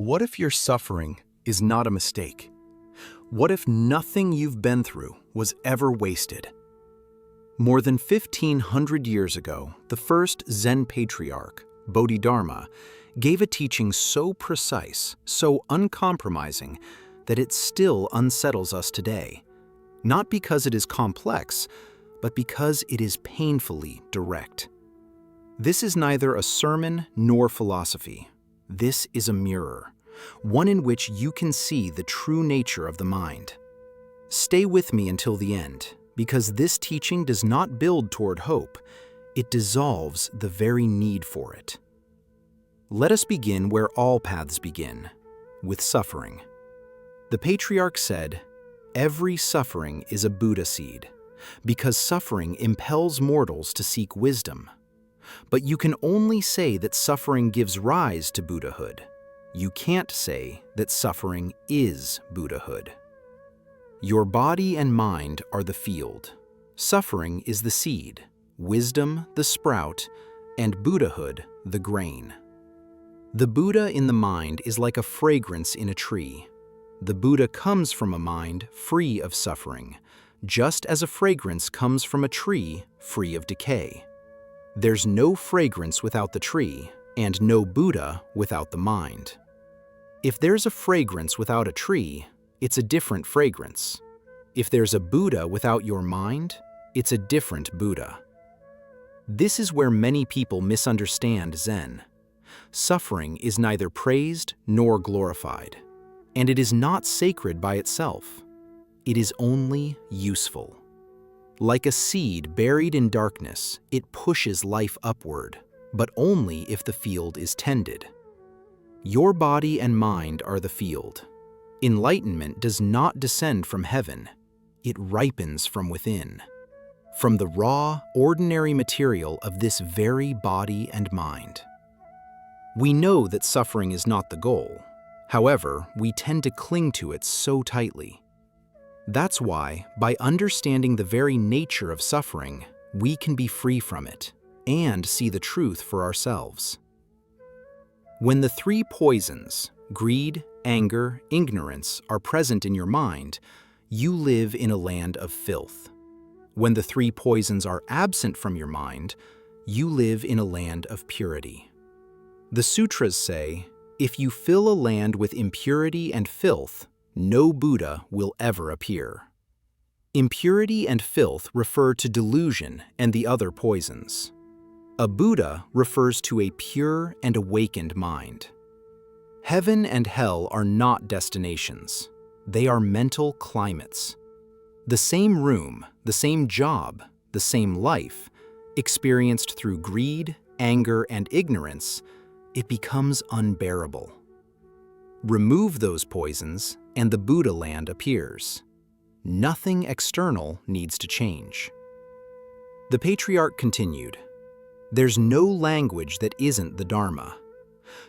What if your suffering is not a mistake? What if nothing you've been through was ever wasted? More than 1,500 years ago, the first Zen Patriarch, Bodhidharma, gave a teaching so precise, so uncompromising, that it still unsettles us today. Not because it is complex, but because it is painfully direct. This is neither a sermon nor philosophy. This is a mirror, one in which you can see the true nature of the mind. Stay with me until the end, because this teaching does not build toward hope, it dissolves the very need for it. Let us begin where all paths begin, with suffering. The Patriarch said, "Every suffering is a Buddha seed, because suffering impels mortals to seek wisdom. But you can only say that suffering gives rise to Buddhahood. You can't say that suffering is Buddhahood. Your body and mind are the field. Suffering is the seed, wisdom the sprout, and Buddhahood the grain. The Buddha in the mind is like a fragrance in a tree. The Buddha comes from a mind free of suffering, just as a fragrance comes from a tree free of decay. There's no fragrance without the tree, and no Buddha without the mind. If there's a fragrance without a tree, it's a different fragrance. If there's a Buddha without your mind, it's a different Buddha." This is where many people misunderstand Zen. Suffering is neither praised nor glorified, and it is not sacred by itself. It is only useful. Like a seed buried in darkness, it pushes life upward, but only if the field is tended. Your body and mind are the field. Enlightenment does not descend from heaven. It ripens from within, from the raw, ordinary material of this very body and mind. We know that suffering is not the goal. However, we tend to cling to it so tightly. That's why, by understanding the very nature of suffering, we can be free from it and see the truth for ourselves. When the three poisons, greed, anger, ignorance, are present in your mind, you live in a land of filth. When the three poisons are absent from your mind, you live in a land of purity. The sutras say, if you fill a land with impurity and filth, no Buddha will ever appear. Impurity and filth refer to delusion and the other poisons. A Buddha refers to a pure and awakened mind. Heaven and hell are not destinations. They are mental climates. The same room, the same job, the same life, experienced through greed, anger, and ignorance, it becomes unbearable. Remove those poisons, and the Buddha land appears. Nothing external needs to change. The Patriarch continued, "There's no language that isn't the Dharma.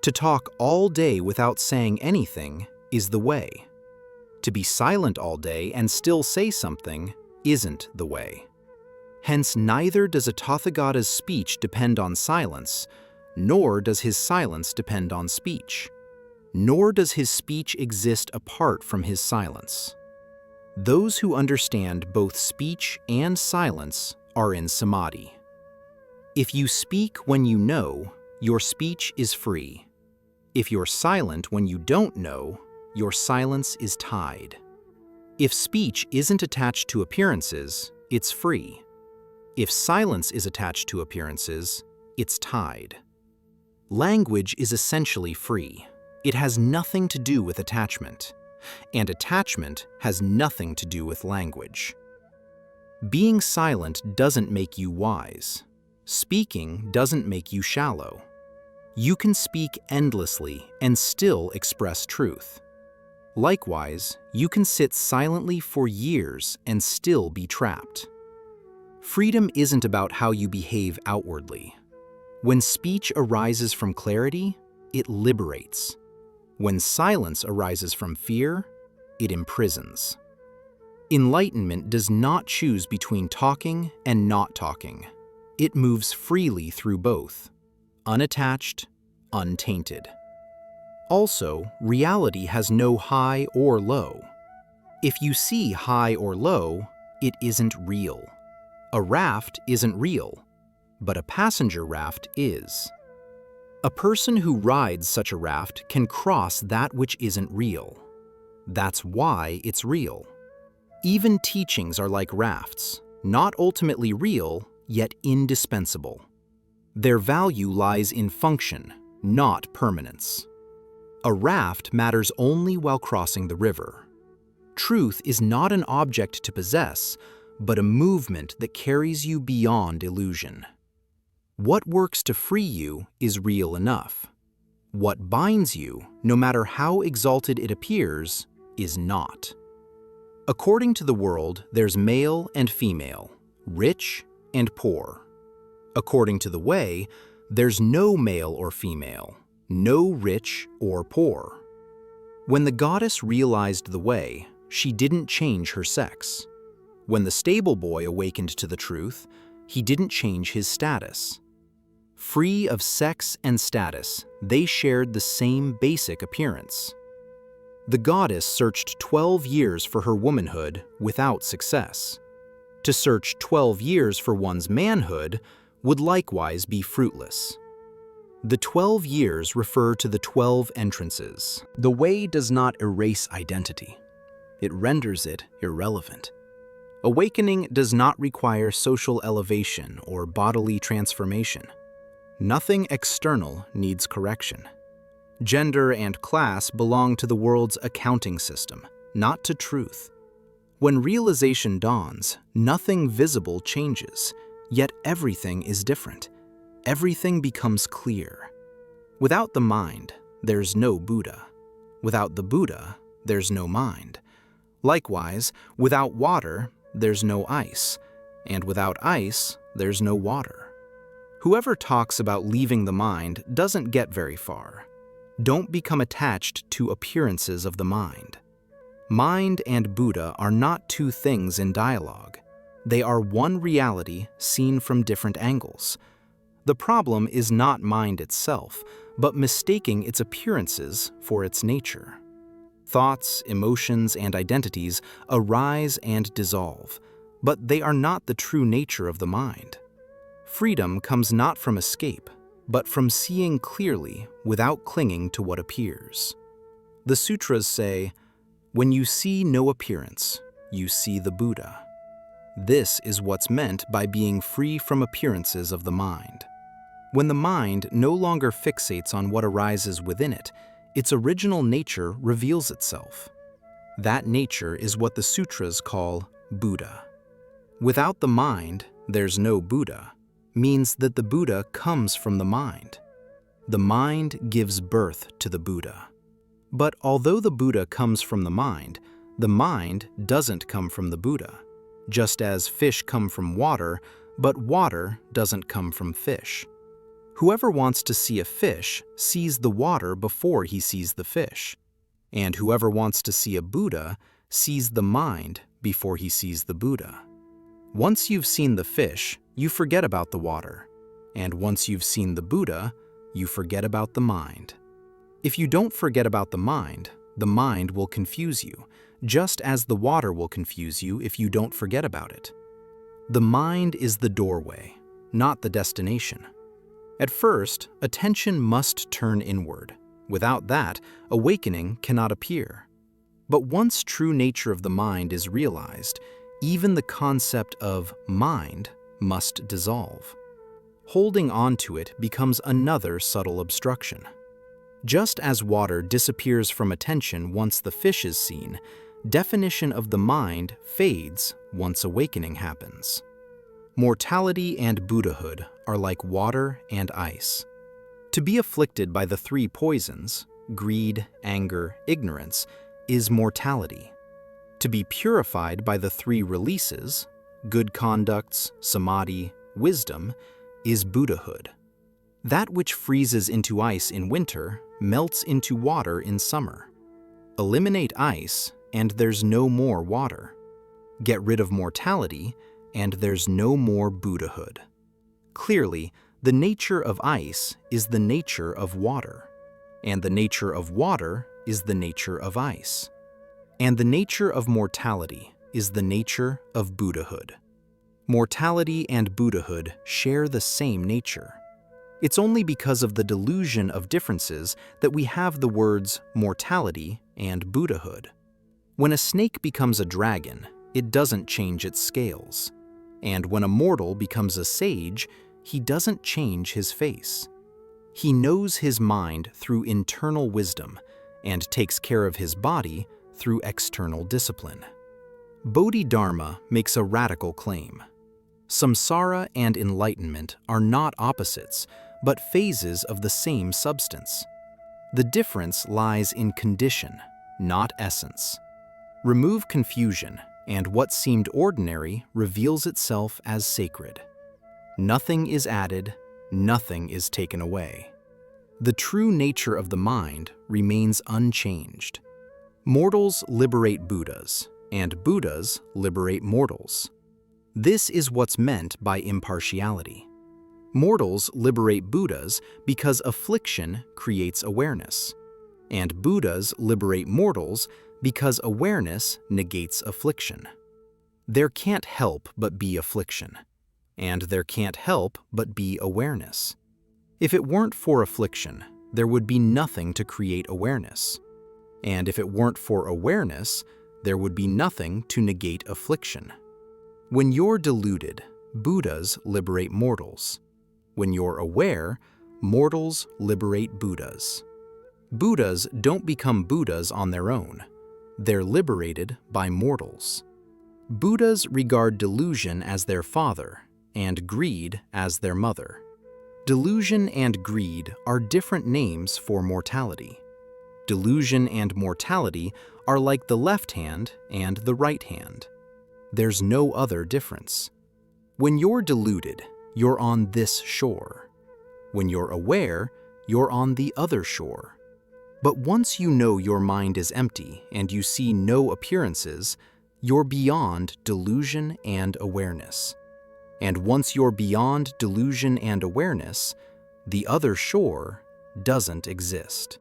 To talk all day without saying anything is the way. To be silent all day and still say something isn't the way. Hence, neither does a Tathagata's speech depend on silence, nor does his silence depend on speech. Nor does his speech exist apart from his silence. Those who understand both speech and silence are in samadhi. If you speak when you know, your speech is free. If you're silent when you don't know, your silence is tied. If speech isn't attached to appearances, it's free. If silence is attached to appearances, it's tied. Language is essentially free. It has nothing to do with attachment, and attachment has nothing to do with language. Being silent doesn't make you wise. Speaking doesn't make you shallow. You can speak endlessly and still express truth. Likewise, you can sit silently for years and still be trapped. Freedom isn't about how you behave outwardly. When speech arises from clarity, it liberates. When silence arises from fear, it imprisons. Enlightenment does not choose between talking and not talking. It moves freely through both, unattached, untainted. Also, reality has no high or low. If you see high or low, it isn't real. A raft isn't real, but a passenger raft is. A person who rides such a raft can cross that which isn't real. That's why it's real. Even teachings are like rafts, not ultimately real, yet indispensable. Their value lies in function, not permanence. A raft matters only while crossing the river. Truth is not an object to possess, but a movement that carries you beyond illusion. What works to free you is real enough. What binds you, no matter how exalted it appears, is not. According to the world, there's male and female, rich and poor. According to the way, there's no male or female, no rich or poor. When the goddess realized the way, she didn't change her sex. When the stable boy awakened to the truth, he didn't change his status. Free of sex and status, they shared the same basic appearance. The goddess searched 12 years for her womanhood without success. To search 12 years for one's manhood would likewise be fruitless. The 12 years refer to the 12 entrances. The way does not erase identity. It renders it irrelevant. Awakening does not require social elevation or bodily transformation. Nothing external needs correction. Gender and class belong to the world's accounting system, not to truth. When realization dawns, nothing visible changes, yet everything is different. Everything becomes clear. Without the mind, there's no Buddha. Without the Buddha, there's no mind. Likewise, without water, there's no ice, and without ice, there's no water. Whoever talks about leaving the mind doesn't get very far. Don't become attached to appearances of the mind. Mind and Buddha are not two things in dialogue. They are one reality seen from different angles. The problem is not mind itself, but mistaking its appearances for its nature. Thoughts, emotions, and identities arise and dissolve, but they are not the true nature of the mind. Freedom comes not from escape, but from seeing clearly without clinging to what appears. The sutras say, "When you see no appearance, you see the Buddha." This is what's meant by being free from appearances of the mind. When the mind no longer fixates on what arises within it, its original nature reveals itself. That nature is what the sutras call Buddha. Without the mind, there's no Buddha, means that the Buddha comes from the mind. The mind gives birth to the Buddha. But although the Buddha comes from the mind doesn't come from the Buddha, just as fish come from water, but water doesn't come from fish. Whoever wants to see a fish sees the water before he sees the fish, and whoever wants to see a Buddha sees the mind before he sees the Buddha. Once you've seen the fish, you forget about the water, and once you've seen the Buddha, you forget about the mind. If you don't forget about the mind will confuse you, just as the water will confuse you if you don't forget about it. The mind is the doorway, not the destination. At first, attention must turn inward. Without that, awakening cannot appear. But once true nature of the mind is realized, even the concept of mind must dissolve. Holding on to it becomes another subtle obstruction. Just as water disappears from attention once the fish is seen, definition of the mind fades once awakening happens. Mortality and Buddhahood are like water and ice. To be afflicted by the three poisons, greed, anger, ignorance, is mortality. To be purified by the three releases, good conducts, samadhi, wisdom, is Buddhahood. That which freezes into ice in winter melts into water in summer. Eliminate ice, and there's no more water. Get rid of mortality, and there's no more Buddhahood. Clearly, the nature of ice is the nature of water. and the nature of water is the nature of ice. And the nature of mortality is the nature of Buddhahood. Mortality and Buddhahood share the same nature. It's only because of the delusion of differences that we have the words mortality and Buddhahood. When a snake becomes a dragon, it doesn't change its scales. And when a mortal becomes a sage, he doesn't change his face. He knows his mind through internal wisdom and takes care of his body through external discipline. Bodhidharma makes a radical claim. Samsara and enlightenment are not opposites, but phases of the same substance. The difference lies in condition, not essence. Remove confusion, and what seemed ordinary reveals itself as sacred. Nothing is added, nothing is taken away. The true nature of the mind remains unchanged. Mortals liberate Buddhas, and Buddhas liberate mortals. This is what's meant by impartiality. Mortals liberate Buddhas because affliction creates awareness, and Buddhas liberate mortals because awareness negates affliction. There can't help but be affliction, and there can't help but be awareness. If it weren't for affliction, there would be nothing to create awareness. And if it weren't for awareness, there would be nothing to negate affliction. When you're deluded, Buddhas liberate mortals. When you're aware, mortals liberate Buddhas. Buddhas don't become Buddhas on their own. They're liberated by mortals. Buddhas regard delusion as their father and greed as their mother. Delusion and greed are different names for mortality. Delusion and mortality are like the left hand and the right hand. There's no other difference. When you're deluded, you're on this shore. When you're aware, you're on the other shore. But once you know your mind is empty and you see no appearances, you're beyond delusion and awareness. And once you're beyond delusion and awareness, the other shore doesn't exist.